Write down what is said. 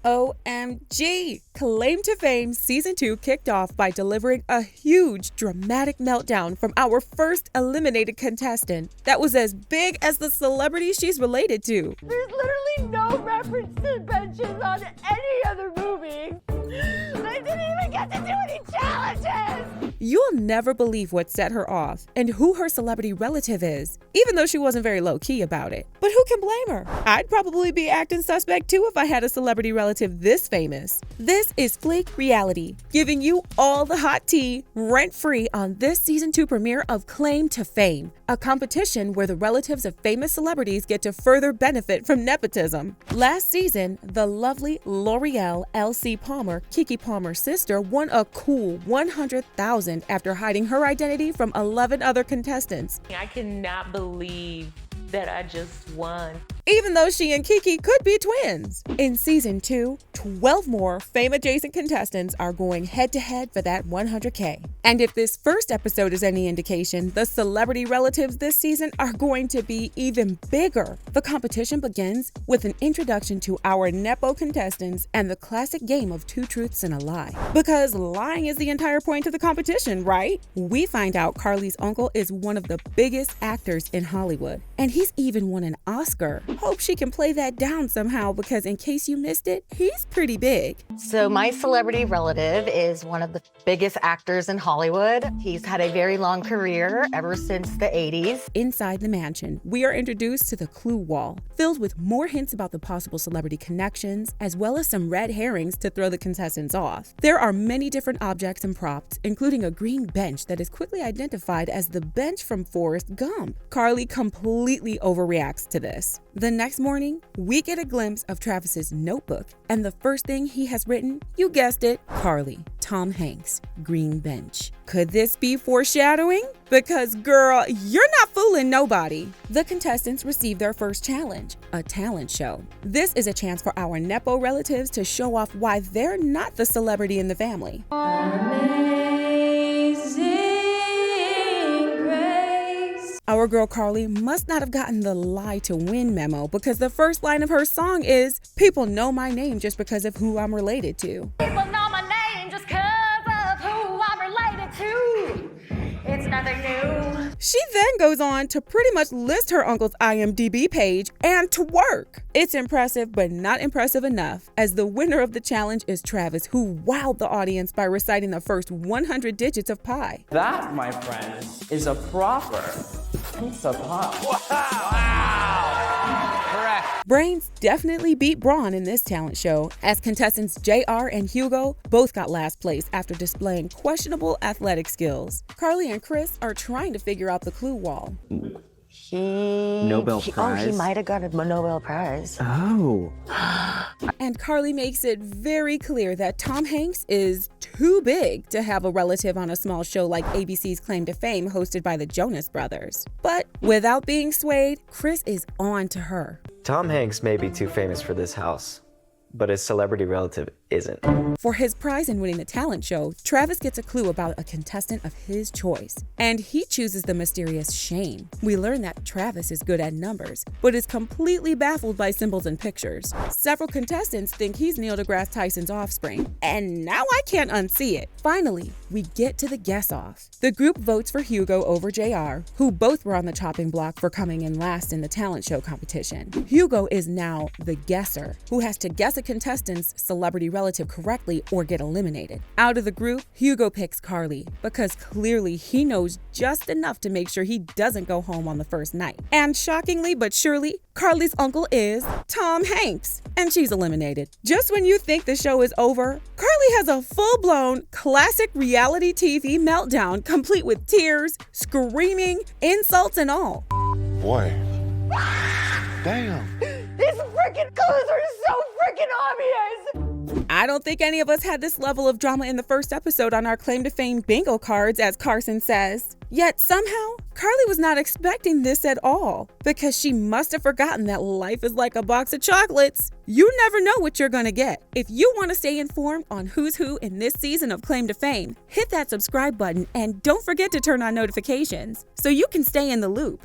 OMG! Claim to Fame Season 2 kicked off by delivering a huge, dramatic meltdown from our first eliminated contestant that was as big as the celebrity she's related to. There's literally no reference to benches on any other movie. They didn't even get to do any challenges! You'll never believe what set her off and who her celebrity relative is, even though she wasn't very low-key about it. But who can blame her? I'd probably be acting suspect too if I had a celebrity relative this famous. This is Phleek Reality, giving you all the hot tea rent-free on this Season 2 premiere of Claim to Fame, a competition where the relatives of famous celebrities get to further benefit from nepotism. Last season, the lovely L'Oreal L.C. Palmer, Keke Palmer's sister, won a cool $100,000 after hiding her identity from 11 other contestants. I cannot believe that I just won. Even though she and Keke could be twins. In Season 2, 12 more fame-adjacent contestants are going head-to-head for that $100K. And if this first episode is any indication, the celebrity relatives this season are going to be even bigger. The competition begins with an introduction to our Nepo contestants and the classic game of two truths and a lie. Because lying is the entire point of the competition, right? We find out Carly's uncle is one of the biggest actors in Hollywood, and he's even won an Oscar. Hope she can play that down somehow, because in case you missed it, he's pretty big. So my celebrity relative is one of the biggest actors in Hollywood. He's had a very long career ever since the 80s. Inside the mansion, we are introduced to the clue wall, filled with more hints about the possible celebrity connections, as well as some red herrings to throw the contestants off. There are many different objects and props, including a green bench that is quickly identified as the bench from Forrest Gump. Carly completely overreacts to this. The next morning, we get a glimpse of Travis's notebook, and the first thing he has written, you guessed it, Carly, Tom Hanks, green bench. Could this be foreshadowing? Because girl, you're not fooling nobody. The contestants receive their first challenge, a talent show. This is a chance for our Nepo relatives to show off why they're not the celebrity in the family. Our girl Carly must not have gotten the lie to win memo, because the first line of her song is, "People know my name just because of who I'm related to." People know my name just because of who I'm related to. It's nothing new. She then goes on to pretty much list her uncle's IMDb page and twerk. It's impressive, but not impressive enough, as the winner of the challenge is Travis, who wowed the audience by reciting the first 100 digits of pi. That, my friend, is a proper pizza pie. Wow! Correct. Brains definitely beat brawn in this talent show, as contestants JR and Hugo both got last place after displaying questionable athletic skills. Carly and Chris are trying to figure out the clue wall. Nobel Prize? Oh, he might have got a Nobel Prize. Oh. And Carly makes it very clear that Tom Hanks is too big to have a relative on a small show like ABC's Claim to Fame, hosted by the Jonas Brothers. But without being swayed, Chris is on to her. Tom Hanks may be too famous for this house, but his celebrity relative isn't. For his prize in winning the talent show, Travis gets a clue about a contestant of his choice, and he chooses the mysterious Shane. We learn that Travis is good at numbers, but is completely baffled by symbols and pictures. Several contestants think he's Neil deGrasse Tyson's offspring, and now I can't unsee it. Finally, we get to the guess-off. The group votes for Hugo over JR, who both were on the chopping block for coming in last in the talent show competition. Hugo is now the guesser, who has to guess a contestant's celebrity relative correctly or get eliminated. Out of the group, Hugo picks Carly, because clearly he knows just enough to make sure he doesn't go home on the first night. And shockingly but surely, Carly's uncle is Tom Hanks, and she's eliminated. Just when you think the show is over, Carly has a full-blown classic reality TV meltdown, complete with tears, screaming, insults, and all. Boy. Damn. These freaking clues are so freaking obvious. I don't think any of us had this level of drama in the first episode on our Claim to Fame bingo cards, as Carson says. Yet somehow, Carly was not expecting this at all, because she must have forgotten that life is like a box of chocolates. You never know what you're gonna get. If you want to stay informed on who's who in this season of Claim to Fame, hit that subscribe button and don't forget to turn on notifications so you can stay in the loop.